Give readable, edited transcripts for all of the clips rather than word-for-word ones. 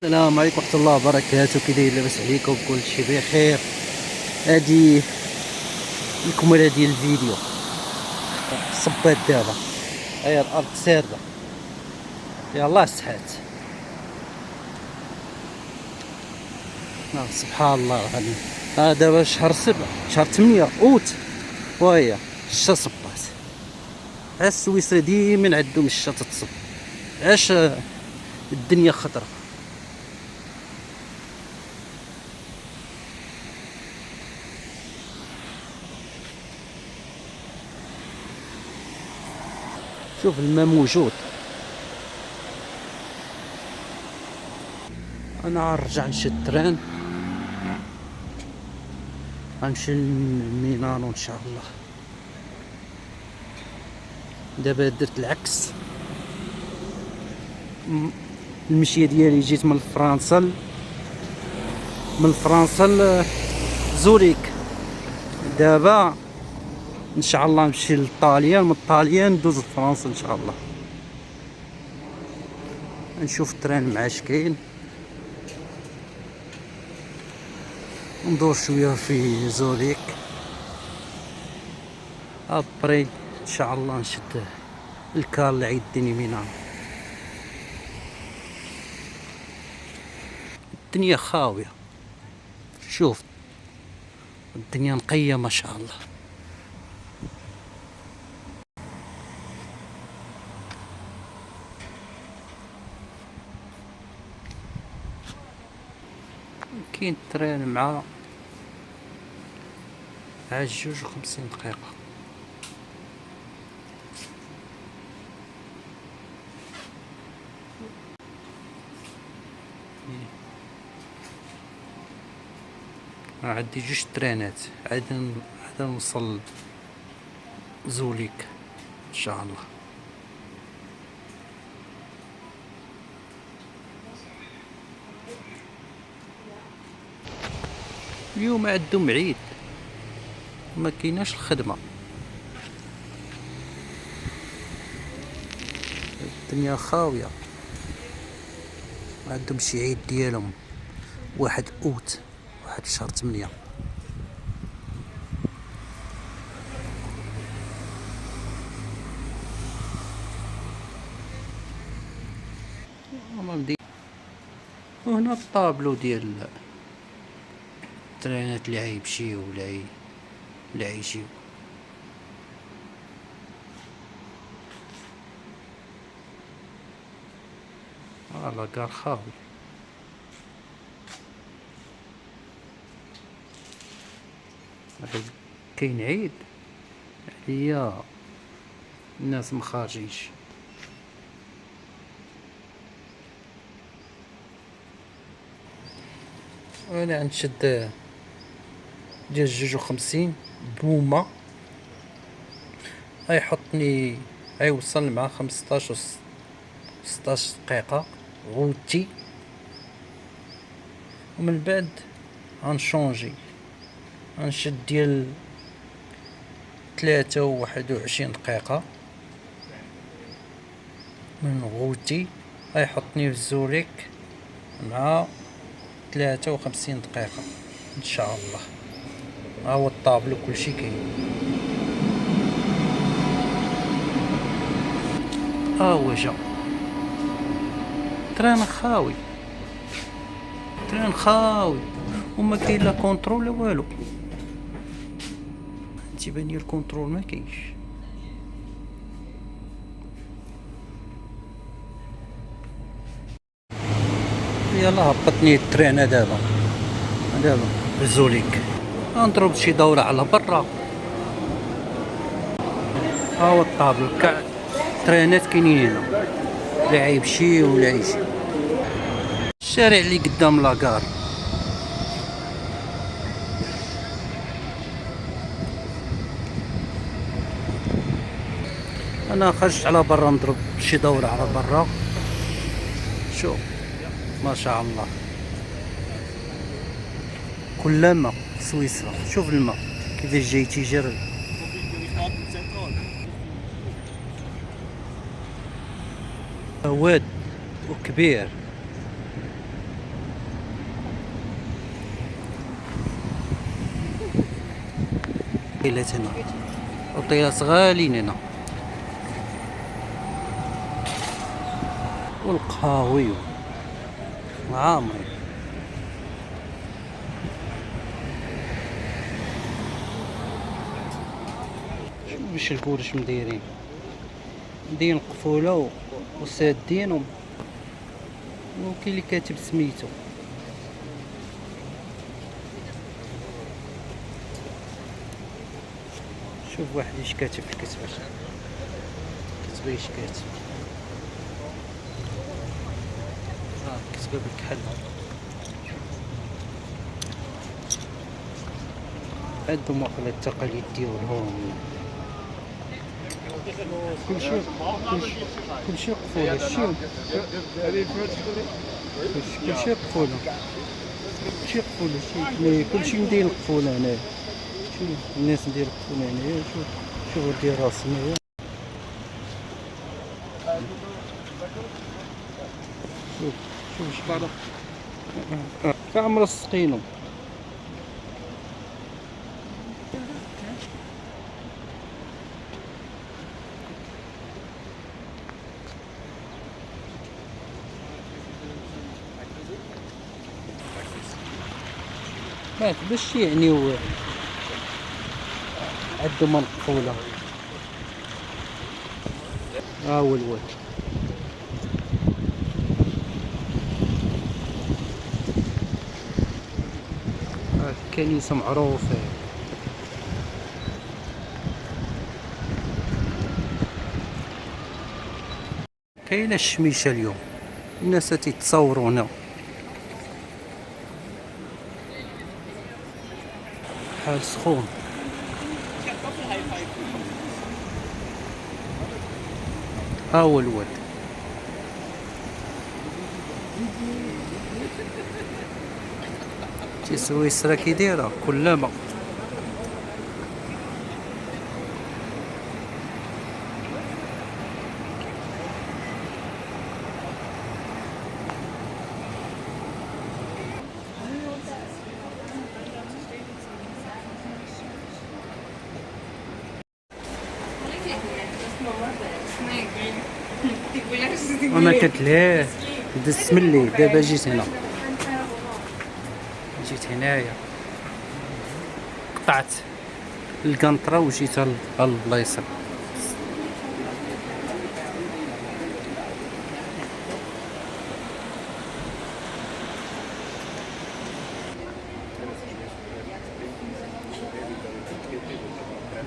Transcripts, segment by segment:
السلام عليكم ورحمة الله وبركاته. كي داير؟ لاباس عليكم؟ كل شيء بخير. هادي الكمالة ديال الفيديو. صبات دابا، هيا الارض ساردة، يلاه سحات. سبحان الله. هذا دابا شهر 7 شهر 8 اوت، وهي الشتا صبات. السويسرا ديما عندهم الشتا تتصب، علاش؟ الدنيا خطرة. شوف الماء موجود. انا غنرجع نشد تران، غنمشي لميلانو ان شاء الله. دابا درت العكس، المشيه ديالي جيت من فرنسا، لزوريك. دابا ان شاء الله نمشي للطاليان، من الطاليان ندوز لفرنسا ان شاء الله. نشوف التران معاش كاين، ندور شويه في زوريك، ابري ان شاء الله نشد الكار اللي عيدني ميلانو. الدنيا خاويه، شوف الدنيا نقيه ما شاء الله. كاين التران مع 52 دقيقة. عندي 2 ترانات، عاد نوصل زوليك ان شاء الله. اليوم عندهم عيد، ما كايناش الخدمة، الدنيا خاوية. عندهم شي عيد ديالهم 1 اوت، 1 شهر 8. وهنا الطابلو ديال الترينات اللي غيمشيو ولا غيجيو. لاكار خاوي. كاين عيد عليا، الناس مخارجينش. انا غنشد ديال 52 بومة، غيحطني غيوصل مع 15 و 16 دقيقة غوتي، ومن بعد غنشونجي غنشد ديال 3 و 21 دقيقة من غوتي، غيحطني في زوريك مع 53 دقيقة ان شاء الله. ها هو الطابلو كلشي كاين. هو جا تران خاوي، تران خاوي، وما كاين لا كونترول لا والو. تيبان لي الكونترول ما كاينش. يلا هبطني التران دابا في زوليك، غنضرب شي دورة على برا. ها هو الطابلو كاع الترانات كاينين هنا، لا غيمشي ولا يجي. الشارع اللي قدام لاكار. انا خرجت على برا نضرب شي دورة على برا. شوف ما شاء الله، كل ماء سويسرا. شوف الماء كيفاش جاي تيجر، واد وكبير. اوتيلات هنا، اوتيلات غاليين هنا، والقهاوي عامرين. شوف باش الكورش مدايرين قفولة وسادينهم، وكاين اللي كاتب سميتو. شوف واحد اش كاتب في الكتبه، كتبه اش كاتب، كتبه بالكحل. عندهم واقيلا التقاليد ديالهم، كلشي قفولة. كلشي قفولة، كلشي مدير قفولة هنايا. شوف الناس ندير قفولة هنايا. شوف ديال راس هنايا. شوف كاع مرسقينهم. باش يعنيو عندهم القفولة. هو الواد كنيسة معروفة. كاينة الشميشة اليوم، الناس تيتصوروا هنا. حال سخون. ها هو الواد. سويسرا كي دايرة كلما وما كتلاه. دزت ملي دابا جيت هنا، جيت هنايا قطعت القنطرة وجيت للبلايصة.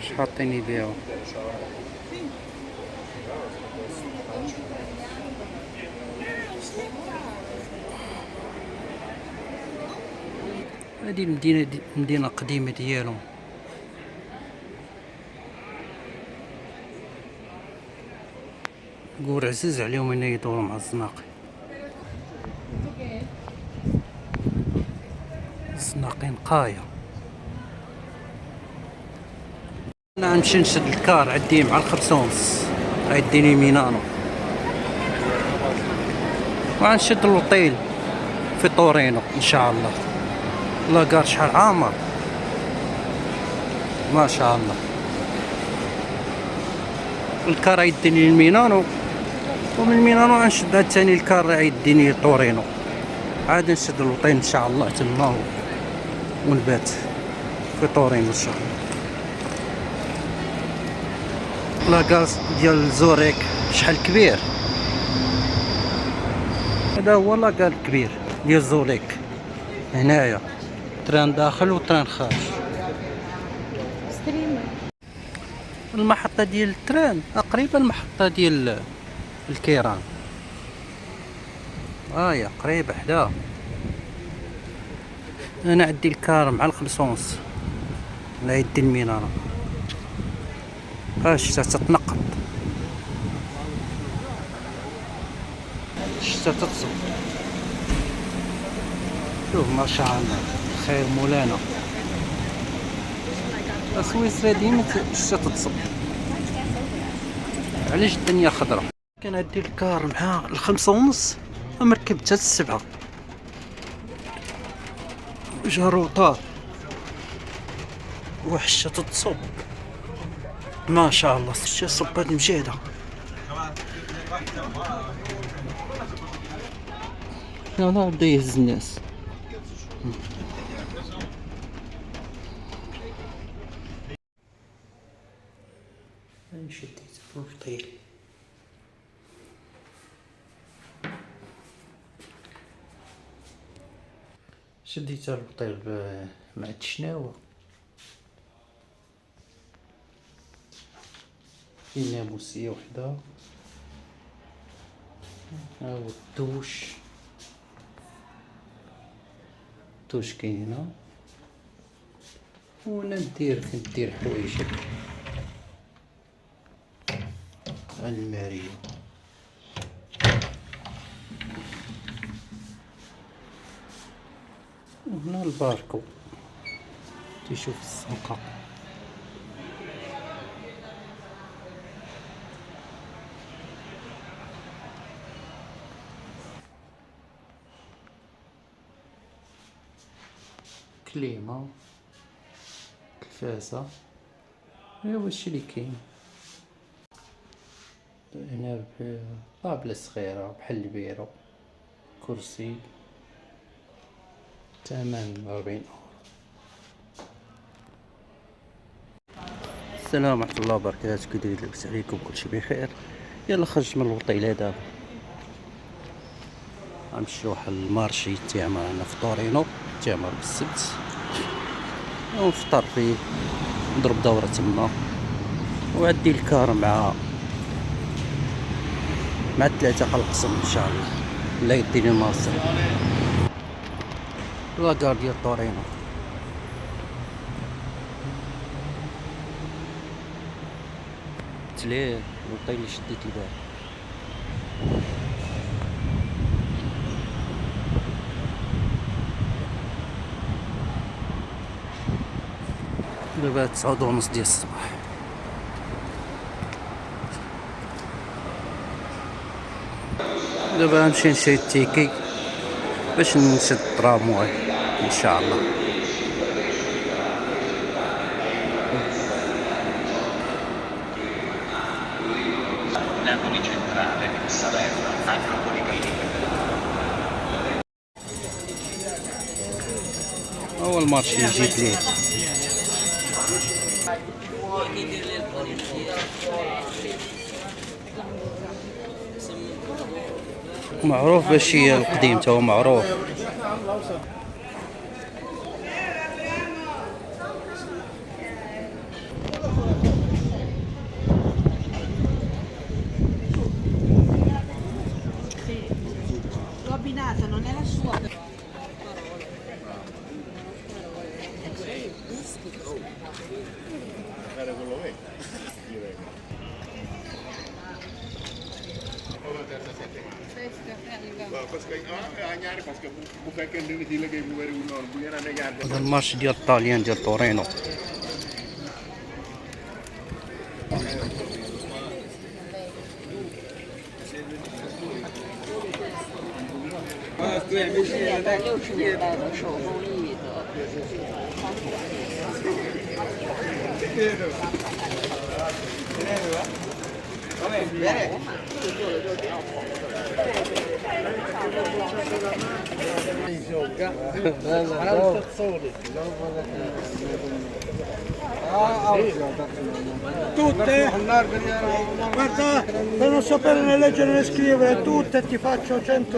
مش حاطين يبيعو. هذه المدينة مدينة قديمة ديالهم. قول عزيز عليهم هنا يدوروا مع الزناقي. الزناقي نقاية. انا غنمشي نشد الكار عندي مع ال5:30، غيديني مينانو، وغنشد لوطيل في طورينو ان شاء الله. لاكار شحال عامر ما شاء الله. الكار غيديني لميلانو، ومن ميلانو غنشد عاوتاني الكار غيديني طورينو، عاد نشد لوطيل ان شاء الله تما ونبات في طورينو ان شاء الله. لاكار ديال زوريك شحال كبير. هذا هو لاكار الكبير ديال زوريك. هنايا تران داخل وتران خارج. المحطة ديال التران قريبة المحطة ديال الكيران. هاهي قريبة حداها. انا عندي الكار مع ال5:30 لا يدي المينارة. الشتا تتنقط، الشتا تتصب. شوف ما شاء الله خير مولانا. سويسرا ديما الشتا تتصب. علاش الدنيا خضرا. كان عندي الكار مع ال5:30 مركبتها ل7 جا روطار وحشة تصب ما شاء الله. شي صبات مجيدة. هنا بدا يهز الناس. شديت في الفطيل. شديت الفطيل مع التشناوة. فيه ناموسية وحدة. ها هو الدوش كاين هنا. وانا كندير حوايج المارية. وهنا الباركو تيشوف الزنقة. كليمة تلفازة. ايوا هادشي اللي كاين هنا. طابلة صغيرة بحال البيرو. كرسي ثمن 40 €. السلام ورحمة الله وبركاته. كي دايرين؟ لاباس عليكم؟ كلشي بخير. يلا خرجت من الوطيلة دابا غنمشيو واحد المارشي تيعمر هنا في طورينو. تيعمر بالسبت ونفطر فيه نضرب دورة تما وعدي الكار مع 3 القسم ان شاء الله. لا يديني ناصر لاكار ديال طورينو. تليه الوطيل اللي شديت البارح. دابا 9:30 ديال الصباح. دابا نمشي نشري التيكي باش نشد الطرامواي ان شاء الله. اول مارشي جيت ليه. معروف باش هي القديم تا هو معروف. L'ho abbinata, non è la sua. هذا المارش ديال الطاليان ديال طورينو. Tutte? Guarda, per non sapere né leggere né scrivere tutte ti faccio 100 €.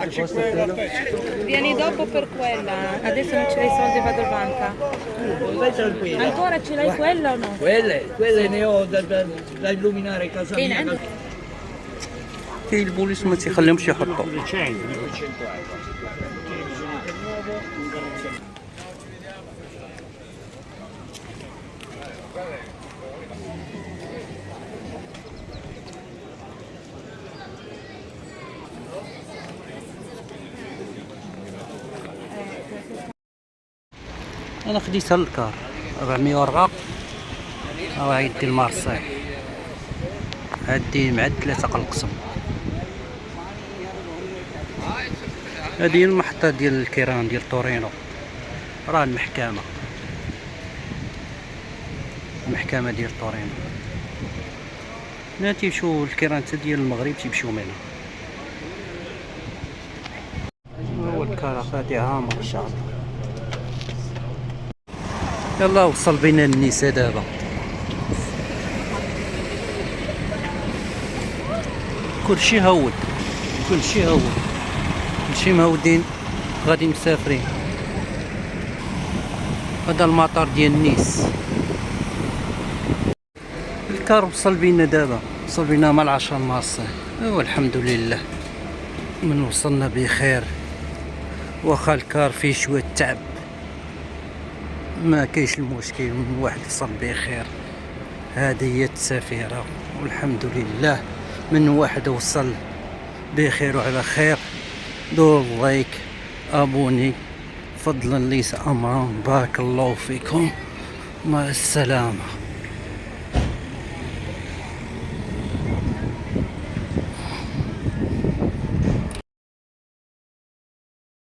A 5 € a testa. Vieni dopo per quella, adesso non ce l'hai i soldi, vado in banca. Stai tranquilla. Ancora ce l'hai quella o no? Quelle ne ho da illuminare casa إيه mia. عندك. كاين البوليس ما تيخليهمش يحطوا. انا خديتها للكار 400 ورقه. راه يدي المارسيل عادي مع 3 القسم. هذه هي المحطه ديال الكيران ديال طورينو. راه المحكمة ديال طورينو. هنا تيمشيو الكرانتة ديال المغرب تيمشيو من هنا. هو الكار غادي عامر ان شاء الله. يلا وصل بينا النساء دابا. كلشي هود، كلشي مهودين غادي مسافرين. هذا المطار ديال نيس. الكار وصل بينا دابا، وصل بينا مع 10 مارس. والحمد لله من وصلنا بخير، واخا الكار فيه شويه تعب ما كاينش المشكل، من واحد وصل بخير. هذه هي السفيرة والحمد لله من واحد وصل بخير وعلى خير. دور لايك، ابوني فضلا ليس امرا. بارك الله فيكم، مع السلامة.